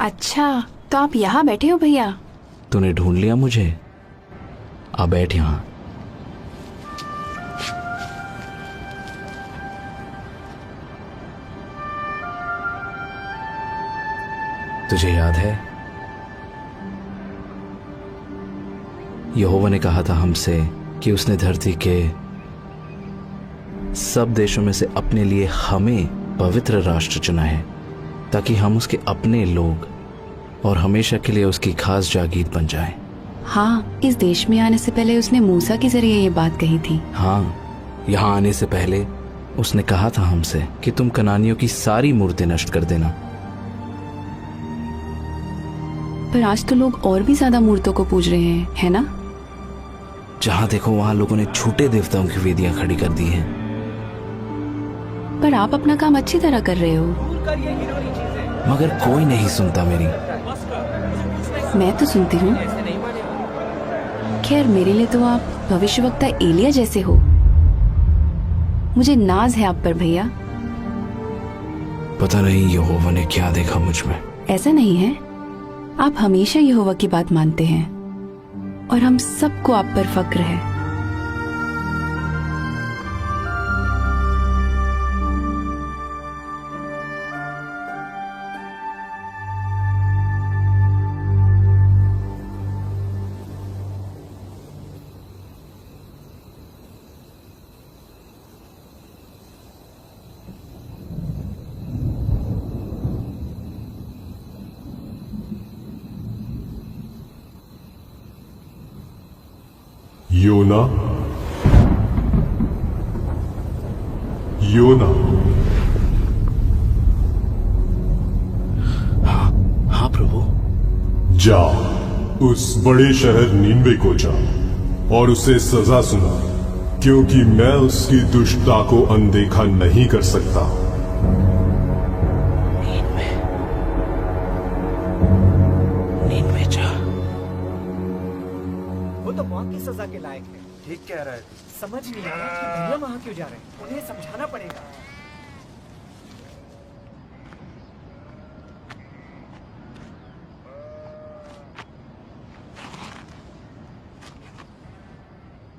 अच्छा, तो आप यहाँ बैठे हो भैया? तूने ढूंढ लिया मुझे। आ बैठ यहाँ। तुझे याद है यहोवा ने कहा था हमसे कि उसने धरती के सब देशों में से अपने लिए हमें पवित्र राष्ट्र चुना है ताकि हम उसके अपने लोग और हमेशा के लिए उसकी खास जागीर बन जाएं। हाँ, इस देश में आने से पहले उसने मूसा के जरिए ये बात कही थी। हाँ, यहाँ आने से पहले उसने कहा था हमसे कि तुम कनानियों की सारी मूर्तें नष्ट कर देना। पर आज तो लोग और भी ज्यादा मूर्तों को पूज रहे हैं, है ना? जहाँ देखो वहाँ लोगों ने झूठे देवताओं की वेदियां खड़ी कर दी हैं। पर आप अपना काम अच्छी तरह कर रहे हो। मगर कोई नहीं सुनता मेरी। मैं तो सुनती हूँ। खैर, मेरे लिए तो आप भविष्यवक्ता एलिया जैसे हो। मुझे नाज है आप पर भैया। पता नहीं यहोवा ने क्या देखा मुझ में। ऐसा नहीं है, आप हमेशा यहोवा की बात मानते हैं और हम सबको आप पर फक्र है। योना, योना। हाँ प्रभु। जा, उस बड़े शहर नीनवे को जा और उसे सजा सुना, क्योंकि मैं उसकी दुष्टता को अनदेखा नहीं कर सकता। नीनवे जा। वो तो मौत की सजा के लायक है। ठीक कह रहा है। समझ नहीं आ रहा कि भैया वहां क्यों जा रहे हैं। उन्हें समझाना पड़ेगा।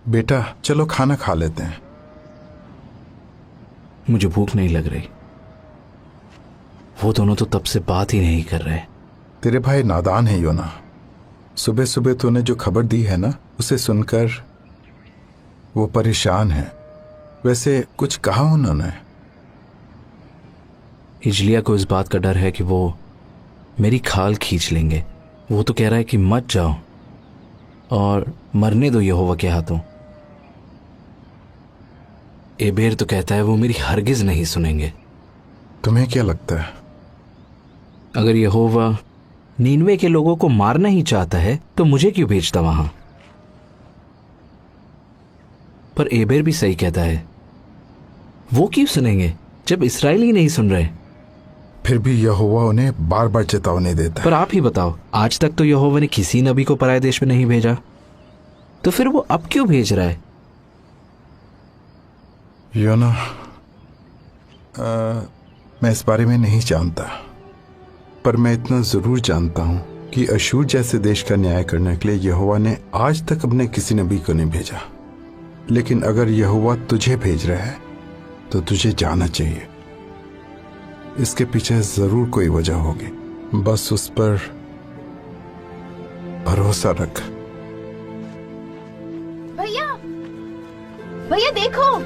बेटा चलो खाना खा लेते हैं। मुझे भूख नहीं लग रही। वो दोनों तो तब से बात ही नहीं कर रहे। तेरे भाई नादान है योना। सुबह सुबह तूने जो खबर दी है ना, उसे सुनकर वो परेशान है। वैसे कुछ कहा उन्होंने? हिजलिया को इस बात का डर है कि वो मेरी खाल खींच लेंगे। वो तो कह रहा है कि मत जाओ और मरने दो यहोवा के हाथों। एबेर तो कहता है वो मेरी हरगिज नहीं सुनेंगे। तुम्हें क्या लगता है? अगर यहोवा नीनवे के लोगों को मारना ही चाहता है तो मुझे क्यों भेजता वहां? पर एबेर भी सही कहता है। वो क्यों सुनेंगे जब इस्राएली नहीं सुन रहे? फिर भी यहोवा उन्हें बार बार चेतावनी देता है। पर आप ही बताओ, आज तक तो यहोवा ने किसी नबी को पराये देश में नहीं भेजा, तो फिर वो अब क्यों भेज रहा है? योना, मैं इस बारे में नहीं जानता, पर मैं इतना जरूर जानता हूं कि अशूर जैसे देश का न्याय करने के लिए यहोवा ने आज तक अपने किसी नबी को नहीं भेजा। लेकिन अगर यहोवा तुझे भेज रहा है तो तुझे जाना चाहिए। इसके पीछे जरूर कोई वजह होगी। बस उस पर भरोसा रख। भैया, भैया देखो,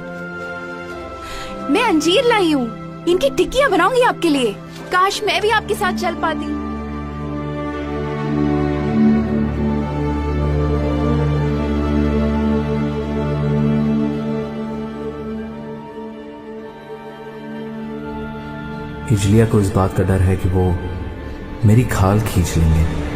मैं अंजीर लाई हूँ। इनकी टिक्कियाँ बनाऊंगी आपके लिए। काश मैं भी आपके साथ चल पाती। हिजलिया को इस बात का डर है कि वो मेरी खाल खींच लेंगे।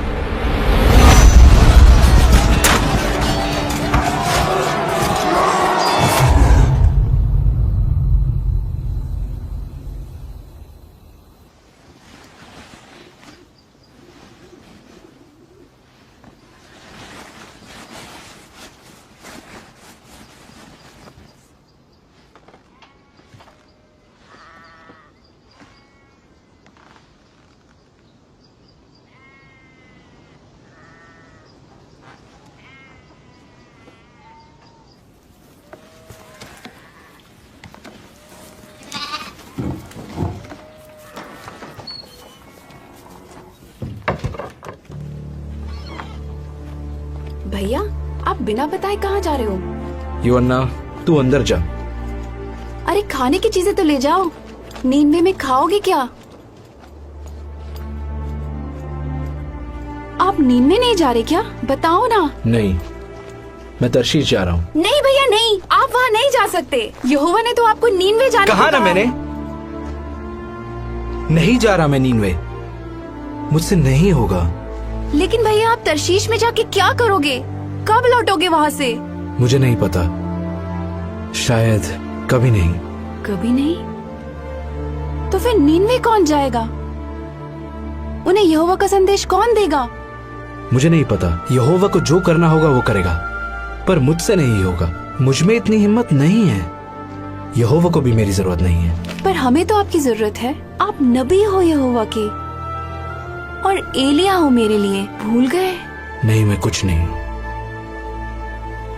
भैया, आप बिना बताए कहाँ जा रहे हो? योअन्ना, तू अंदर जा। अरे खाने की चीजें तो ले जाओ। नींद में खाओगे क्या? आप नींद में नहीं जा रहे क्या? बताओ ना। नहीं, मैं तर्शीश जा रहा हूँ। नहीं भैया नहीं, आप वहाँ नहीं जा सकते। यहोवा ने तो आपको नीनवे जाने कहा को ना कहा मैंने, है। नहीं जा रहा मैं नीनवे, मुझसे नहीं होगा। लेकिन भैया आप तर्शीश में जाके क्या करोगे? कब लौटोगे वहाँ से? मुझे नहीं पता, शायद कभी नहीं। कभी नहीं? तो फिर नीनवे कौन जाएगा? उन्हें यहोवा का संदेश कौन देगा? मुझे नहीं पता। यहोवा को जो करना होगा वो करेगा, पर मुझसे नहीं होगा। मुझ में इतनी हिम्मत नहीं है। यहोवा को भी मेरी जरूरत नहीं है। पर हमें तो आपकी जरूरत है। आप नबी हो यहोवा के, और एलिया हो मेरे लिए। भूल गए? नहीं, मैं कुछ नहीं हूँ।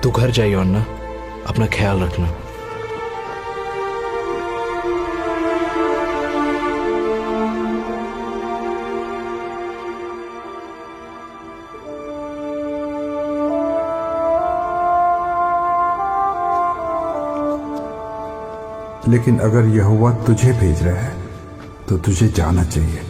तू घर जाइए अन्ना, अपना ख्याल रखना। लेकिन अगर यहोवा तुझे भेज रहा है तो तुझे जाना चाहिए।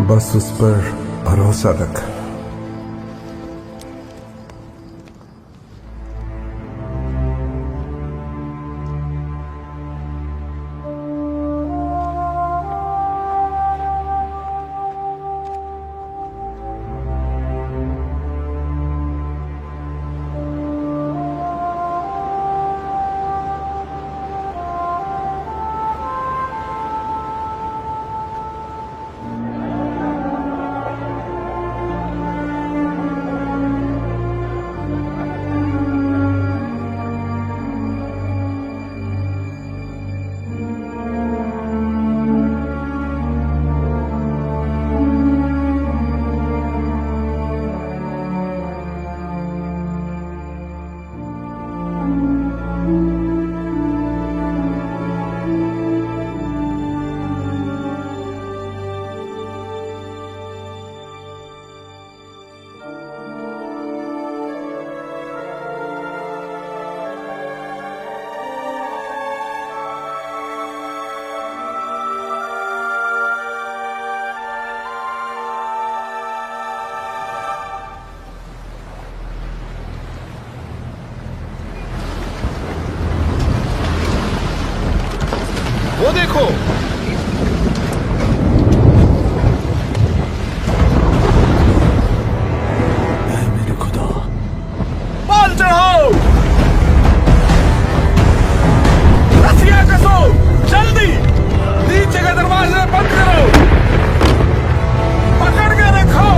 बस उस पर भरोसा रख। वो देखो, ऐ मेरे खुदा, बाल चढ़ाओ, रस्सियां कसो, जल्दी नीचे का दरवाजा बंद करो, पकड़ के रखो।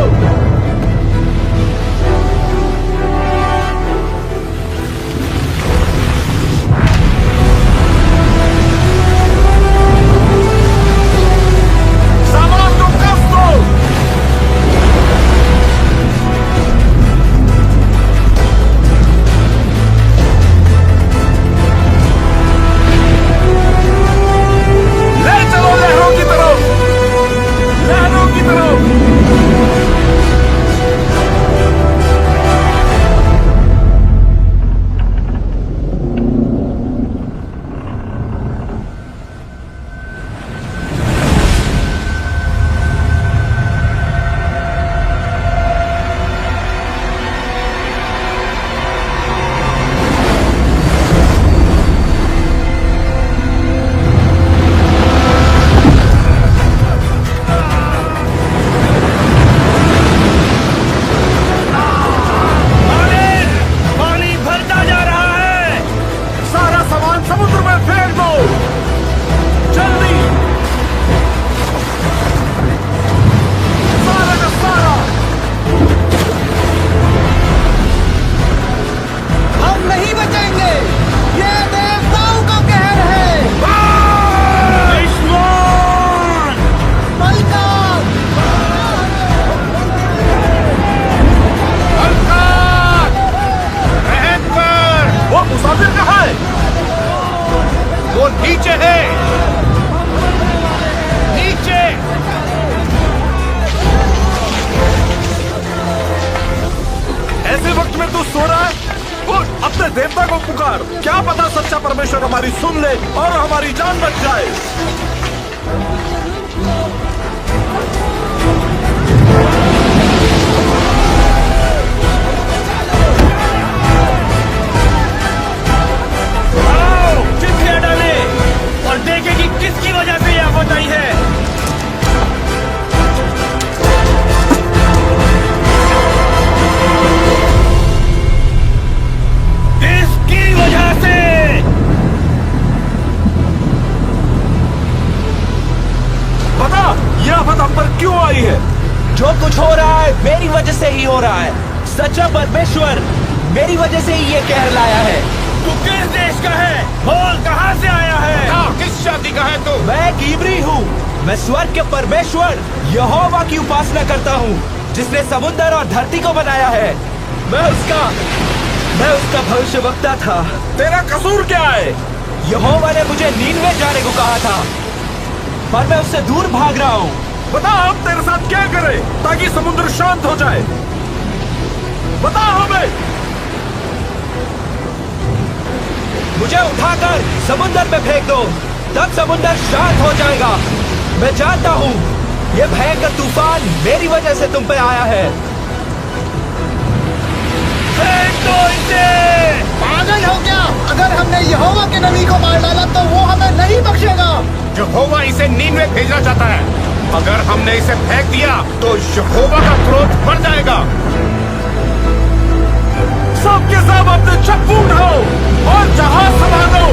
नीचे है, नीचे। ऐसे वक्त में तू सो रहा है? उठ, अपने देवता को पुकार। क्या पता सच्चा परमेश्वर हमारी सुन ले और हमारी जान बच जाए। आओ, चिट्ठियां डाले और देखें कि किसकी वजह से यह आफत आई है। इसकी वजह से। बता, यह आफत हम पर क्यों आई है? जो कुछ हो रहा है मेरी वजह से ही हो रहा है। सच्चा परमेश्वर मेरी वजह से ही ये कहर लाया है। तू किस देश का है? बोल, कहाँ से आया है? किस जाति का है तू? मैं एक इब्री हूँ। मैं स्वर्ग के परमेश्वर यहोवा की उपासना करता हूँ, जिसने समुद्र और धरती को बनाया है। मैं उसका भविष्यवक्ता था। तेरा कसूर क्या है? यहोवा ने मुझे नींद में जाने को कहा था, पर मैं उससे दूर भाग रहा हूँ। बता, हम तेरे साथ क्या करें ताकि समुद्र शांत हो जाए? बता हमें। मुझे उठाकर समुद्र में फेंक दो, तब समुद्र शांत हो जाएगा। मैं जानता हूँ ये भयंकर तूफान मेरी वजह से तुम पे आया है। फेंक दो इसे। पागल हो क्या? अगर हमने यहोवा के नबी को मार डाला तो वो हमें नहीं बख्शेगा। यहोवा इसे नींद में भेजना चाहता है। अगर हमने इसे फेंक दिया तो यहोवा का क्रोध बढ़ जाएगा। सब के सब अपने चप्पू उठाओ और जहाज संभालो।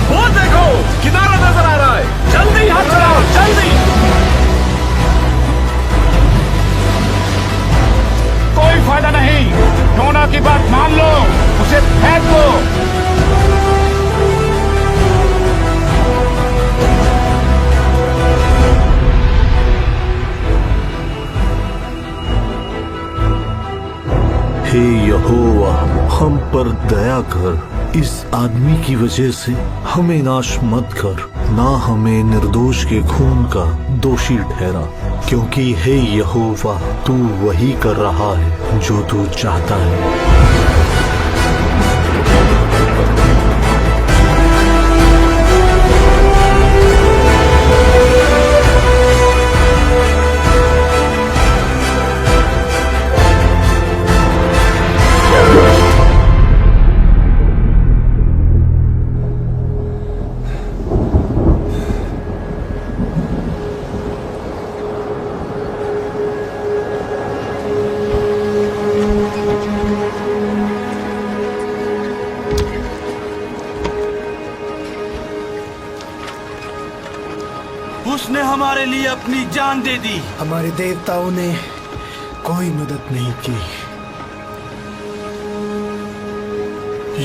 वो देखो, किनारा नजर आ रहा है। जल्दी हाथ चलाओ, जल्दी। कोई फायदा नहीं। योना की बात मान लो, उसे फेंक दो। हे यहोवा, हम पर दया कर। इस आदमी की वजह से हमें नाश मत कर, ना हमें निर्दोष के खून का दोषी ठहरा, क्योंकि हे यहोवा, तू वही कर रहा है जो तू चाहता है। उसने हमारे लिए अपनी जान दे दी। हमारे देवताओं ने कोई मदद नहीं की।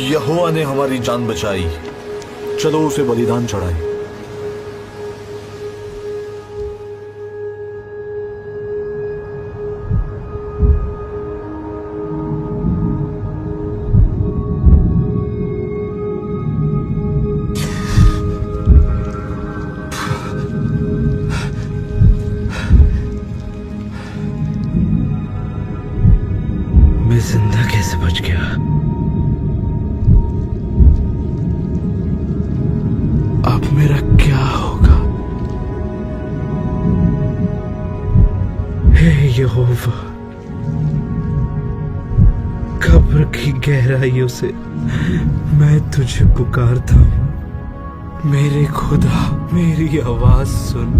यहोवा ने हमारी जान बचाई। चलो उसे बलिदान चढ़ाएं। मैं जिंदा कैसे बच गया? अब मेरा क्या होगा? हे यहोवा, कब्र की गहराइयों से मैं तुझे पुकारता हूँ। मेरे खुदा, मेरी आवाज सुन।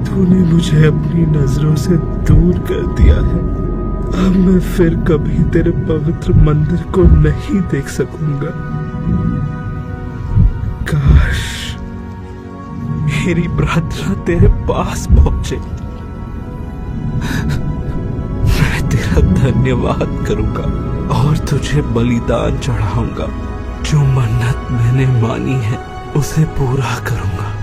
तूने मुझे अपनी नजरों से दूर कर दिया है। अब मैं फिर कभी तेरे पवित्र मंदिर को नहीं देख सकूंगा। काश मेरी प्रार्थना तेरे पास पहुंचे। मैं तेरा धन्यवाद करूंगा और तुझे बलिदान चढ़ाऊंगा। जो मन्नत मैंने मानी है उसे पूरा करूंगा।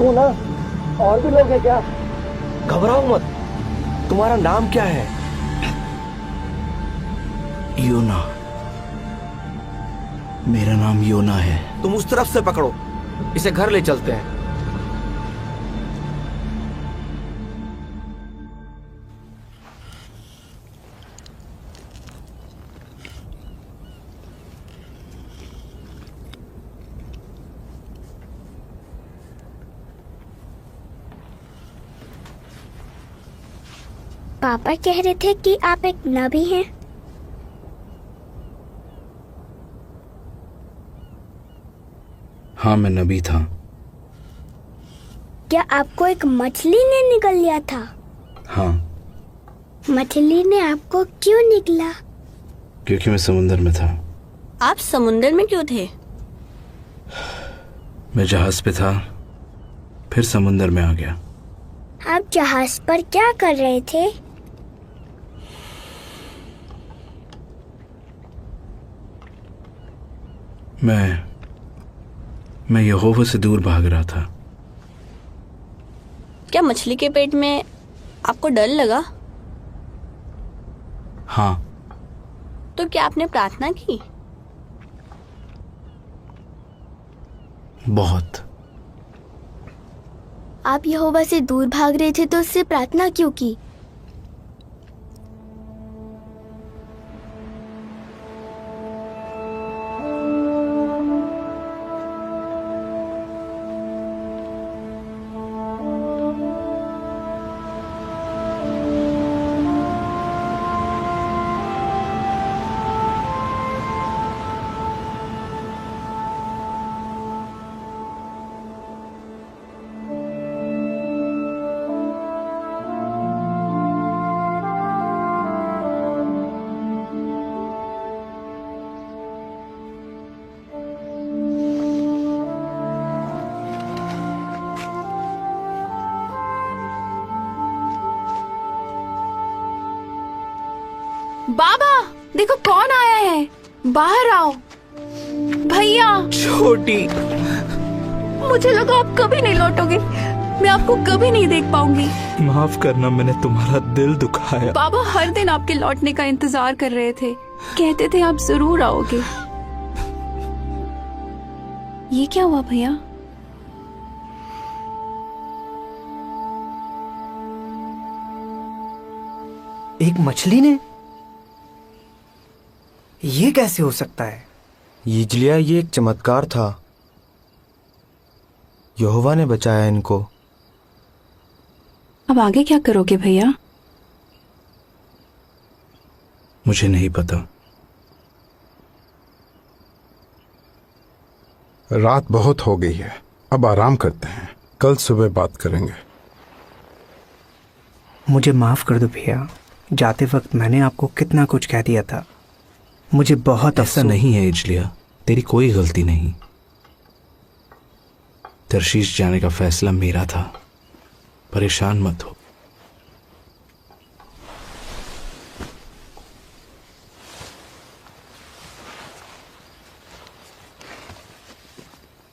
देखो ना, और भी लोग हैं क्या? घबराओ मत। तुम्हारा नाम क्या है? योना। मेरा नाम योना है। तुम उस तरफ से पकड़ो, इसे घर ले चलते हैं। पापा कह रहे थे कि आप एक नबी हैं। हाँ, मैं नबी था। क्या आपको एक मछली ने निगल लिया था? हाँ, मछली ने आपको क्यों निगला? क्योंकि मैं समुंदर में था। आप समुंदर में क्यों थे? मैं जहाज पे था, फिर समुंदर में आ गया। आप जहाज पर क्या कर रहे थे? मैं यहोवा से दूर भाग रहा था। क्या मछली के पेट में आपको डर लगा? हाँ। तो क्या आपने प्रार्थना की? बहुत। आप यहोवा से दूर भाग रहे थे तो उससे प्रार्थना क्यों की? बाबा देखो कौन आया है, बाहर आओ। भैया। छोटी। मुझे लगा आप कभी नहीं लौटोगे, मैं आपको कभी नहीं देख पाऊंगी। माफ करना, मैंने तुम्हारा दिल दुखाया। बाबा हर दिन आपके लौटने का इंतजार कर रहे थे, कहते थे आप जरूर आओगे। ये क्या हुआ भैया? एक मछली ने? ये कैसे हो सकता है? यिजलिया, ये एक चमत्कार था। यहोवा ने बचाया इनको। अब आगे क्या करोगे भैया? मुझे नहीं पता। रात बहुत हो गई है, अब आराम करते हैं, कल सुबह बात करेंगे। मुझे माफ कर दो भैया, जाते वक्त मैंने आपको कितना कुछ कह दिया था। मुझे बहुत ऐसा नहीं है यिजलिया, तेरी कोई गलती नहीं। तरशीश जाने का फैसला मेरा था, परेशान मत हो।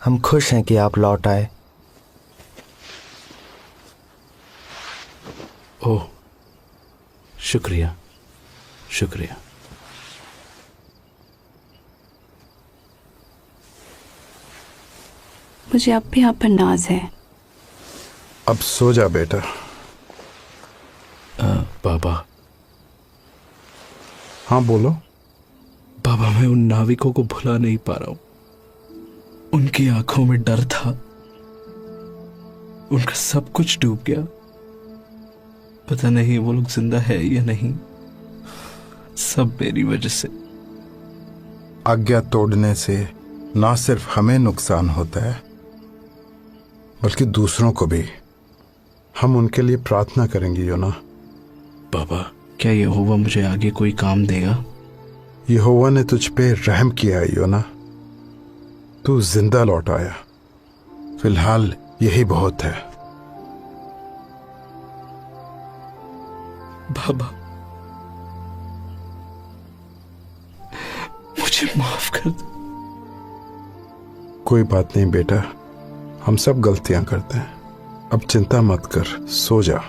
हम खुश हैं कि आप लौट आए। ओह, शुक्रिया शुक्रिया। मुझे अब भी आप पर नाज है। अब सो जा बेटा। बाबा। हाँ बोलो। बाबा, मैं उन नाविकों को भुला नहीं पा रहा हूं। उनकी आंखों में डर था, उनका सब कुछ डूब गया। पता नहीं वो लोग जिंदा है या नहीं। सब मेरी वजह से। आज्ञा तोड़ने से ना सिर्फ हमें नुकसान होता है, बल्कि दूसरों को भी। हम उनके लिए प्रार्थना करेंगे योना। बाबा, क्या यहोवा मुझे आगे कोई काम देगा? यहोवा ने तुझ पे रहम किया है योना, तू जिंदा लौट आया। फिलहाल यही बहुत है। बाबा, मुझे माफ कर दो। कोई बात नहीं बेटा, हम सब गलतियां करते हैं। अब चिंता मत कर, सो जा।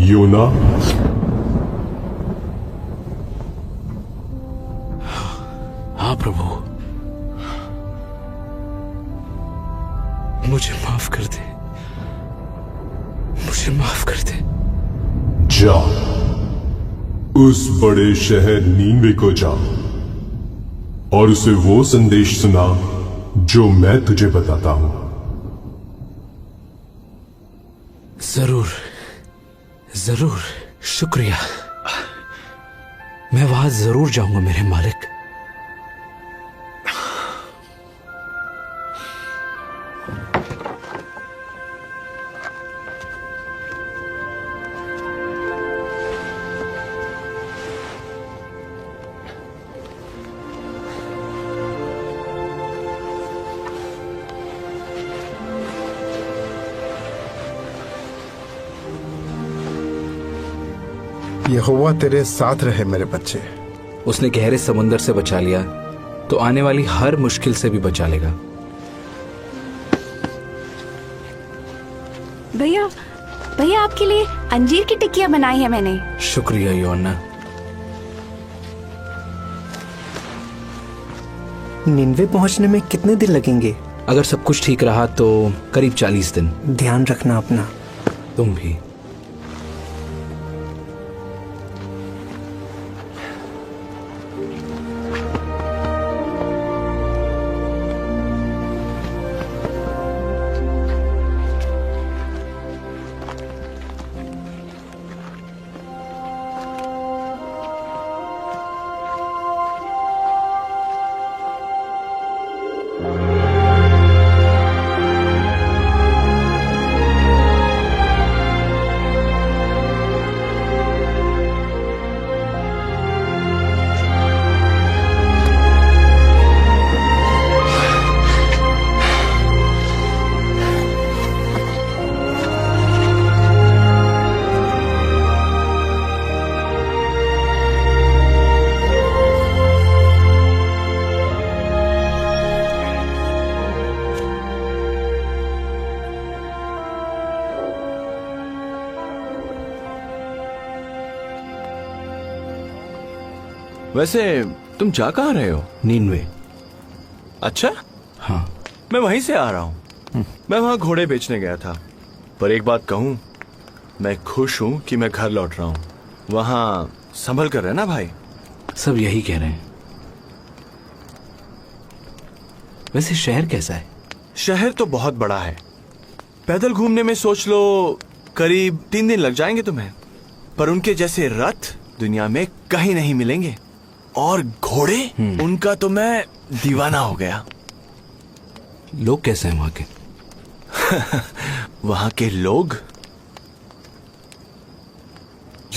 योना, हाँ प्रभु, मुझे माफ कर दे, मुझे माफ कर दे। जा उस बड़े शहर नीनवे को जा और उसे वो संदेश सुना जो मैं तुझे बताता हूं। जरूर जरूर, शुक्रिया। मैं वहां जरूर जाऊंगा मेरे मालिक। यहोवा तेरे साथ रहे मेरे बच्चे। उसने गहरे समुंदर से बचा लिया तो आने वाली हर मुश्किल से भी बचा लेगा। भैया, भैया आपके लिए अंजीर की टिक्कियां बनाई है मैंने। शुक्रिया योना। निन्वे पहुंचने में कितने दिन लगेंगे? अगर सब कुछ ठीक रहा तो करीब 40 दिन। ध्यान रखना अपना। तुम भी। वैसे तुम जा कहाँ रहे हो? नीनवे। अच्छा, हाँ। मैं वहीं से आ रहा हूँ। मैं वहाँ घोड़े बेचने गया था। पर एक बात कहूँ, मैं खुश हूँ कि मैं घर लौट रहा हूँ। वहाँ संभल कर रहना भाई। सब यही कह रहे हैं। वैसे शहर कैसा है? शहर तो बहुत बड़ा है। पैदल घूमने में सोच लो करीब 3 दिन लग जाएंगे तुम्हें। पर उनके जैसे रथ दुनिया में कहीं नहीं मिलेंगे। और घोड़े, उनका तो मैं दीवाना हो गया। लोग कैसे हैं वहां के? वहां के लोग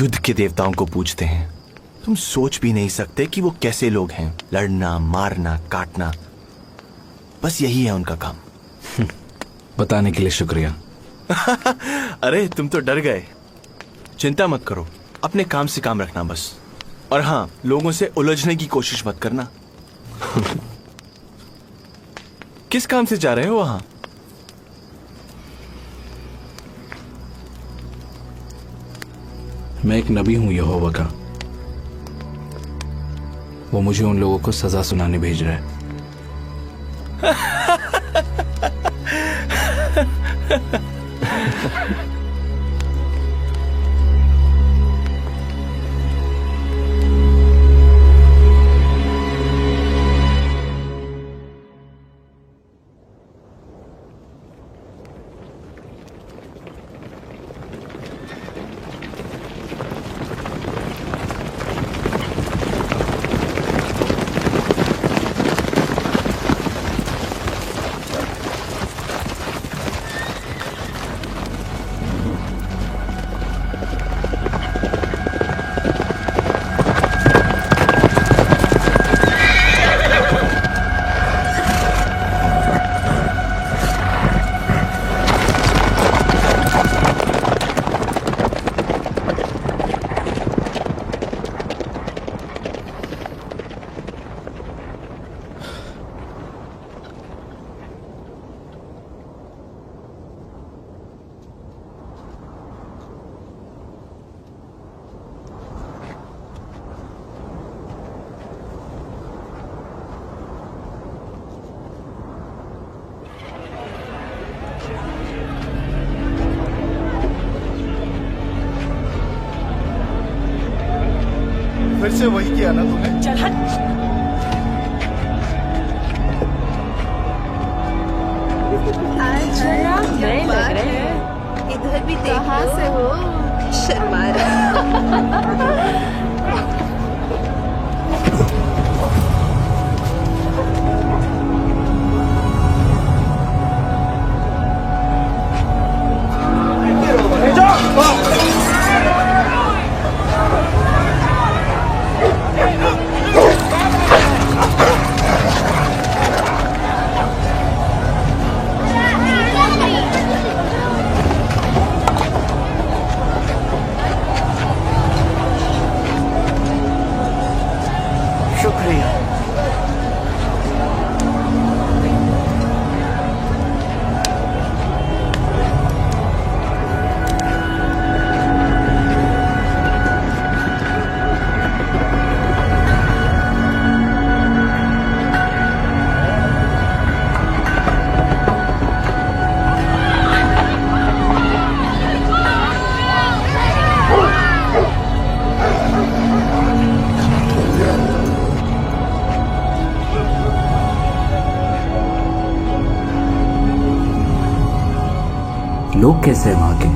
युद्ध के देवताओं को पूजते हैं। तुम सोच भी नहीं सकते कि वो कैसे लोग हैं। लड़ना, मारना, काटना, बस यही है उनका काम। बताने के लिए शुक्रिया। अरे तुम तो डर गए। चिंता मत करो, अपने काम से काम रखना बस। और हाँ, लोगों से उलझने की कोशिश मत करना। किस काम से जा रहे हो वहां? मैं एक नबी हूं यहोवा का। वो मुझे उन लोगों को सजा सुनाने भेज रहा है। से वही किया ना तूने? चल हट। नए लग रहे हैं। इधर भी देखो। कहाँ से हो? शर्मा लोग कैसे हैं वहां के?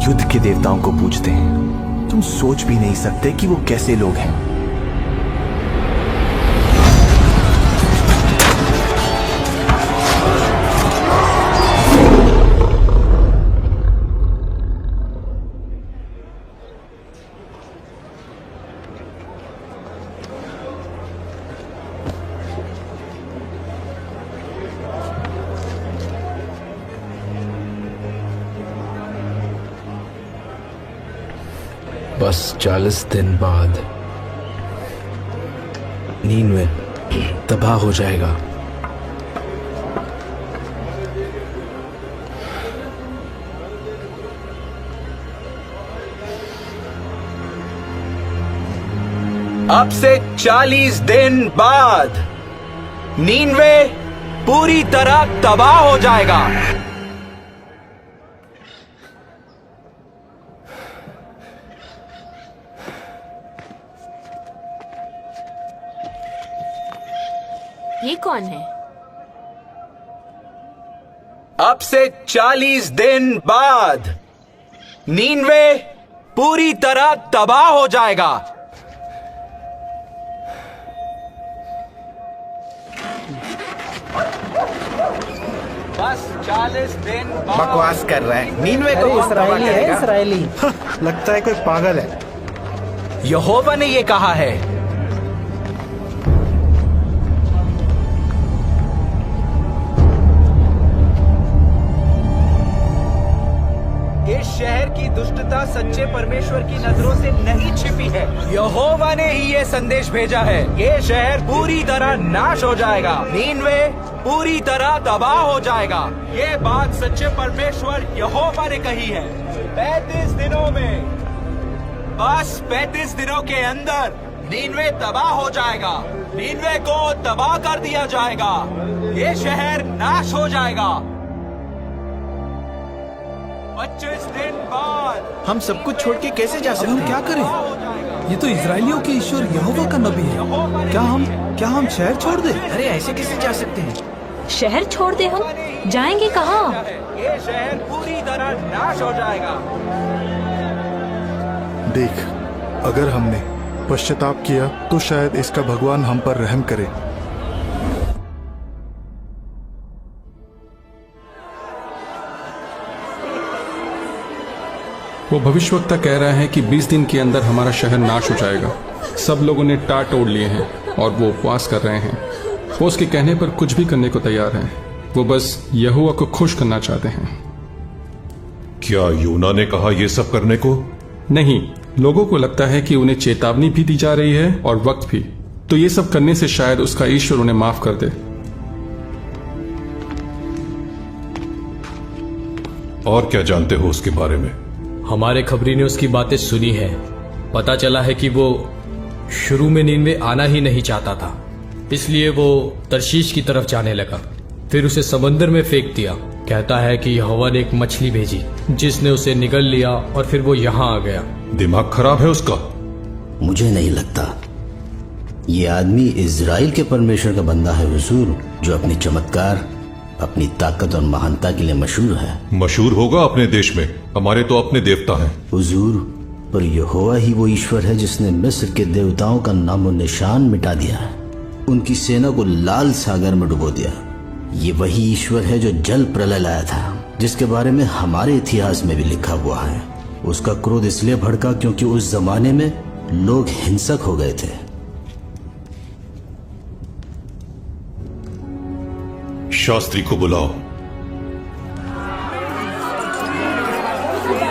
युद्ध के देवताओं को पूजते हैं। तुम सोच भी नहीं सकते कि वो कैसे लोग हैं। बस 40 दिन बाद नीनवे तबाह हो जाएगा। अब से 40 दिन बाद नीनवे पूरी तरह तबाह हो जाएगा। ये कौन है? अब से 40 दिन बाद नीनवे पूरी तरह तबाह हो जाएगा। बस 40 दिन बाद। बकवास कर रहा है। नीनवे को इसराइली है, इसराइली। लगता है कोई पागल है। यहोवा ने ये कहा है। इस शहर की दुष्टता सच्चे परमेश्वर की नजरों से नहीं छिपी है। यहोवा ने ही ये संदेश भेजा है। ये शहर पूरी तरह नाश हो जाएगा। नीनवे पूरी तरह तबाह हो जाएगा। ये बात सच्चे परमेश्वर यहोवा ने कही है। 35 दिनों में, बस 35 दिनों के अंदर नीनवे तबाह हो जाएगा। नीनवे को तबाह कर दिया जाएगा। ये शहर नाश हो जाएगा। 25 दिन बाद हम सब कुछ छोड़ के कैसे जा सकते हैं? हम क्या करें? ये तो इजराइलियों के ईश्वर यहोवा का नबी है। क्या हम शहर छोड़ दें? अरे ऐसे कैसे जा सकते हैं? शहर छोड़ दे? हम जाएंगे कहाँ? ये शहर पूरी तरह नाश हो जाएगा। देख, अगर हमने पश्चाताप किया तो शायद इसका भगवान हम पर रहम करे। वो भविष्यवक्ता कह रहा है कि 20 दिन के अंदर हमारा शहर नाश हो जाएगा। सब लोगों ने टाट ओढ़ लिए हैं और वो उपवास कर रहे हैं। वो उसके कहने पर कुछ भी करने को तैयार हैं। वो बस यहोवा को खुश करना चाहते हैं। क्या यूना ने कहा ये सब करने को? नहीं, लोगों को लगता है कि उन्हें चेतावनी भी दी जा रही है और वक्त भी। तो ये सब करने से शायद उसका ईश्वर उन्हें माफ कर दे। और क्या जानते हो उसके बारे में? हमारे खबरी ने उसकी बातें सुनी है। पता चला है कि वो शुरू में नीनवे आना ही नहीं चाहता था, इसलिए वो तरशीश की तरफ जाने लगा। फिर उसे समंदर में फेंक दिया। कहता है कि यहोवा ने एक मछली भेजी जिसने उसे निगल लिया और फिर वो यहाँ आ गया। दिमाग खराब है उसका? मुझे नहीं लगता ये आदमी इजराइल के परमेश्वर का बंदा है हुजूर, जो अपनी चमत्कार, अपनी ताकत और महानता के लिए मशहूर है। मशहूर होगा अपने देश में, हमारे तो अपने देवता हैं। हुजूर, पर यहोवा ही वो ईश्वर है जिसने मिस्र के देवताओं का नामो निशान मिटा दिया, उनकी सेना को लाल सागर में डुबो दिया। ये वही ईश्वर है जो जल प्रलय लाया था, जिसके बारे में हमारे इतिहास में भी लिखा हुआ है। उसका क्रोध इसलिए भड़का क्योंकि उस जमाने में लोग हिंसक हो गए थे। शास्त्री को बुलाओ।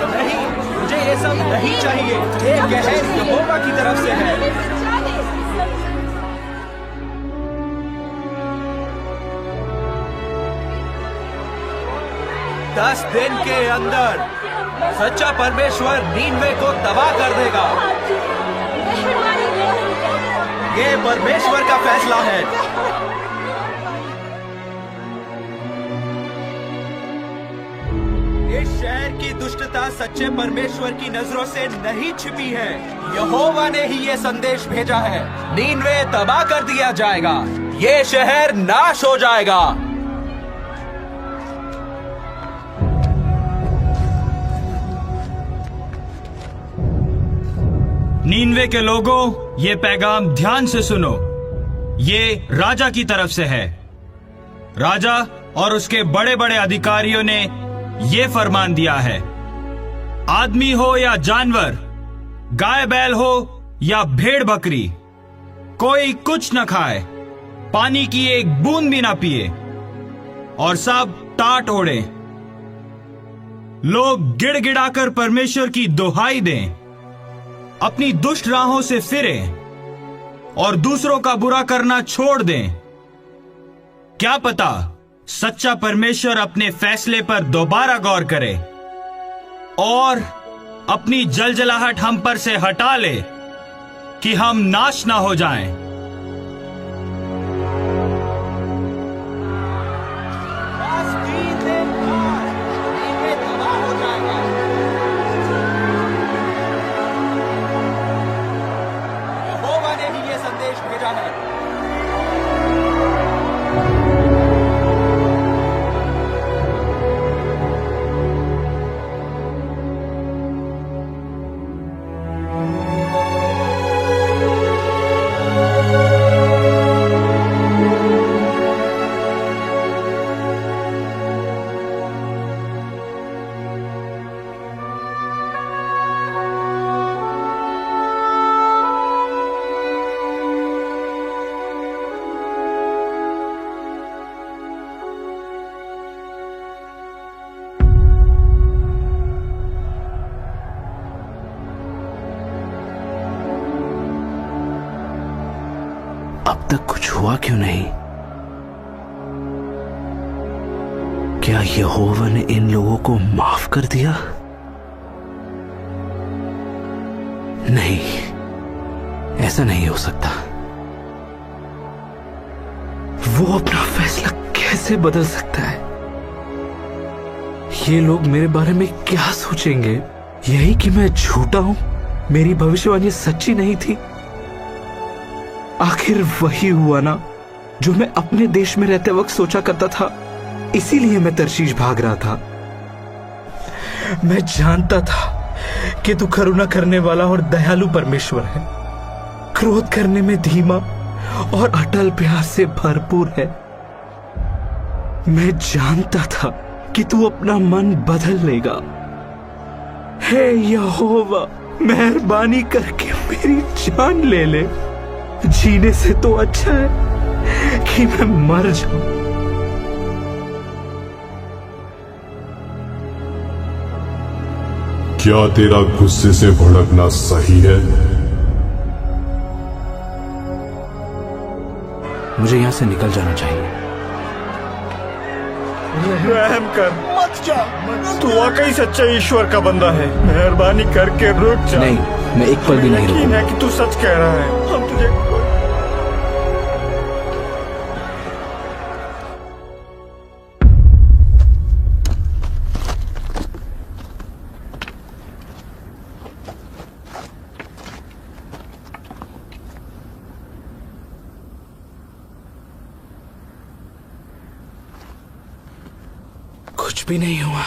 नहीं, मुझे ये सब नहीं चाहिए। ये कहर यहोवा की तरफ से है। 10 दिन के अंदर सच्चा परमेश्वर नीनवे को तबाह कर देगा। ये परमेश्वर का फैसला है। इस शहर की दुष्टता सच्चे परमेश्वर की नजरों से नहीं छिपी है। यहोवा ने ही ये संदेश भेजा है। नीनवे तबाह कर दिया जाएगा। ये शहर नाश हो जाएगा। नीनवे के लोगों, ये पैगाम ध्यान से सुनो। ये राजा की तरफ से है। राजा और उसके बड़े बड़े अधिकारियों ने ये फरमान दिया है, आदमी हो या जानवर, गाय बैल हो या भेड़ बकरी, कोई कुछ न खाए, पानी की एक बूंद भी ना पिए और सब टाट ओढ़े। लोग गिड़गिड़ाकर परमेश्वर की दुहाई दें, अपनी दुष्ट राहों से फिरें और दूसरों का बुरा करना छोड़ दें। क्या पता सच्चा परमेश्वर अपने फैसले पर दोबारा गौर करे और अपनी जलजलाहट हम पर से हटा ले कि हम नाश ना हो जाएं। यहोवा ने ही ये संदेश भेजा है। अब तक कुछ हुआ क्यों नहीं? क्या यहोवा ने इन लोगों को माफ कर दिया? नहीं, ऐसा नहीं हो सकता। वो अपना फैसला कैसे बदल सकता है? ये लोग मेरे बारे में क्या सोचेंगे? यही कि मैं झूठा हूं, मेरी भविष्यवाणी सच्ची नहीं थी। आखिर वही हुआ ना जो मैं अपने देश में रहते वक्त सोचा करता था। इसीलिए मैं तर्शीश भाग रहा था। मैं जानता था कि तू करुणा करने वाला और दयालु परमेश्वर है, क्रोध करने में धीमा और अटल प्यार से भरपूर है। मैं जानता था कि तू अपना मन बदल लेगा। हे यहोवा, मेहरबानी करके मेरी जान ले ले। जीने से तो अच्छा है कि मैं मर जाऊं। क्या तेरा गुस्से से भड़कना सही है? मुझे यहां से निकल जाना चाहिए। रहम कर, मत जा। तू वाकई सच्चा ईश्वर का बंदा है। मेहरबानी करके रुक जा। नहीं, मैं एक पल भी नहीं रुकूंगा। यकीन है कि तू सच कह रहा है। हम तुझे कुछ भी नहीं हुआ।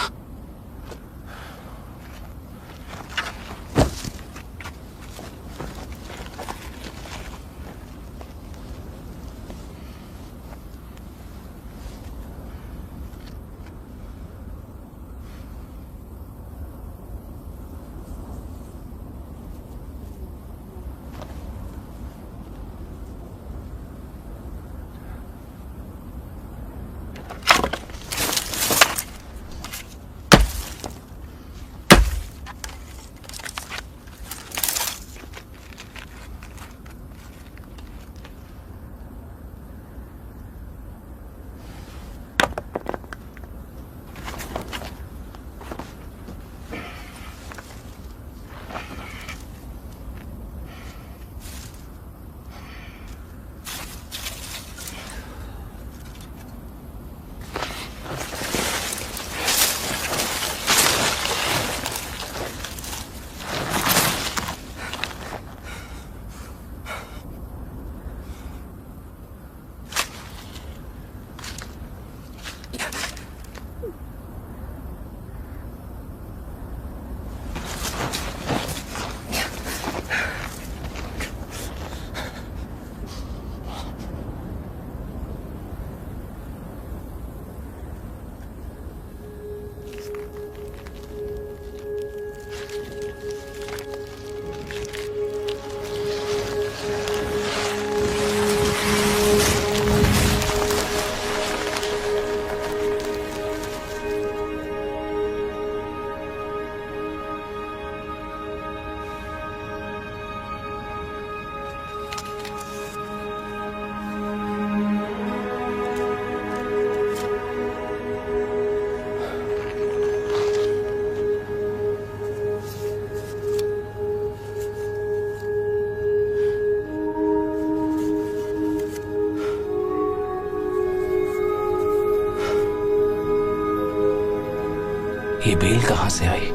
ये बेल कहां से आई?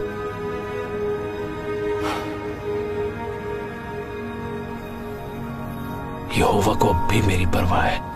यहोवा को अब भी मेरी परवाह है।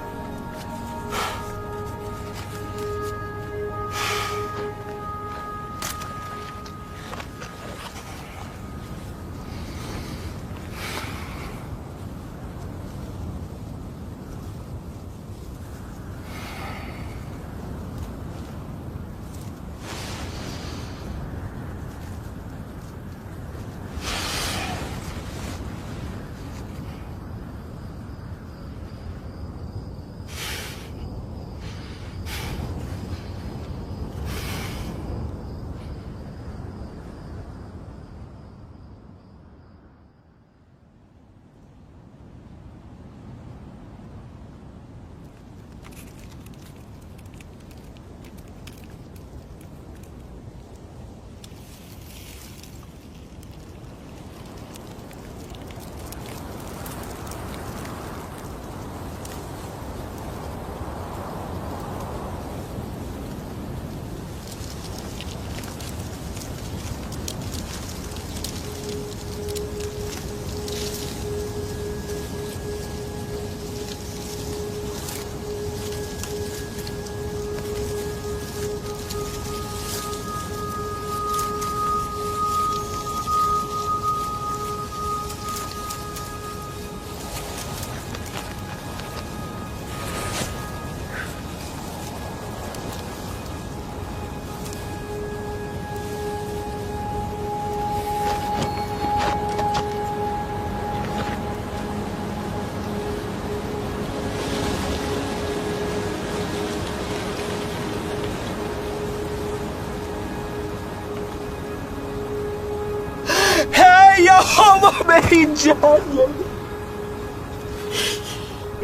यहोवा मेरी जान ले,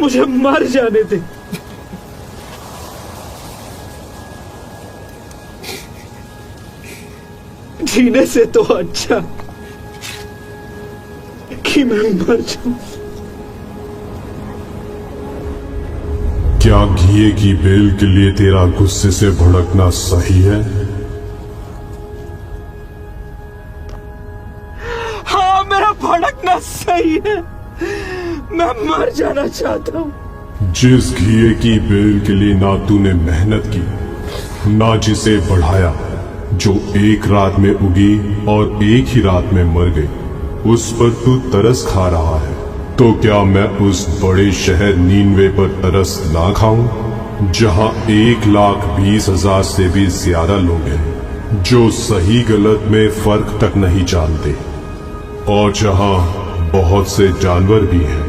मुझे मर जाने दे। जीने से तो अच्छा कि मैं मर जाऊं। क्या घिए की बेल के लिए तेरा गुस्से से भड़कना सही है? हाँ, मेरा भड़कना सही है। मैं मर जाना चाहता हूं। जिस घिए की बेल के लिए ना तूने मेहनत की, ना जिसे बढ़ाया, जो एक रात में उगी और एक ही रात में मर गई, उस पर तू तरस खा रहा है। तो क्या मैं उस बड़े शहर नीनवे पर तरस ना खाऊं, जहां 1,20,000 से भी ज्यादा लोग हैं जो सही गलत में फर्क तक नहीं जानते, और जहां बहुत से जानवर भी हैं।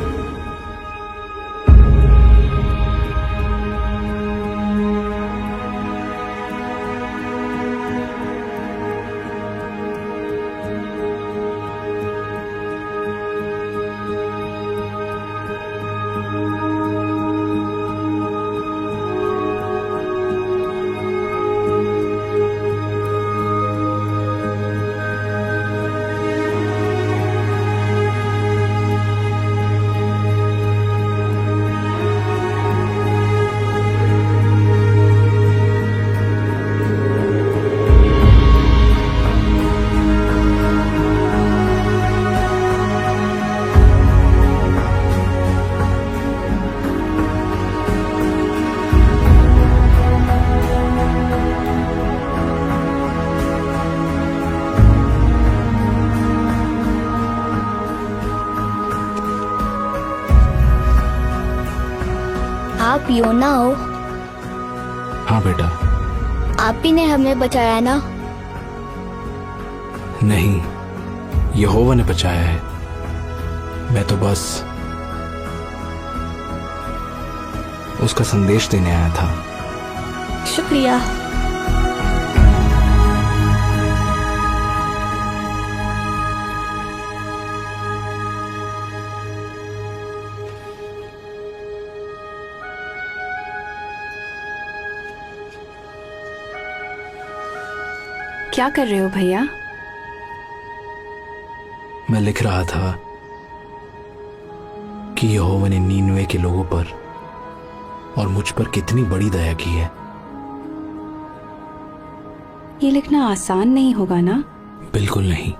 आप योना हो? हाँ बेटा। आप ही ने हमें बचाया ना? नहीं, यहोवा ने बचाया है। मैं तो बस उसका संदेश देने आया था। शुक्रिया। क्या कर रहे हो भैया? मैं लिख रहा था कि यहोवा ने नीनवे के लोगों पर और मुझ पर कितनी बड़ी दया की है। ये लिखना आसान नहीं होगा ना? बिल्कुल नहीं।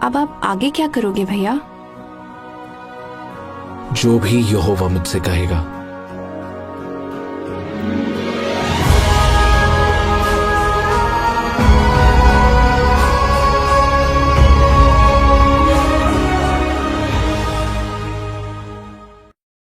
अब आप आगे क्या करोगे भैया? जो भी यहोवा मुझसे कहेगा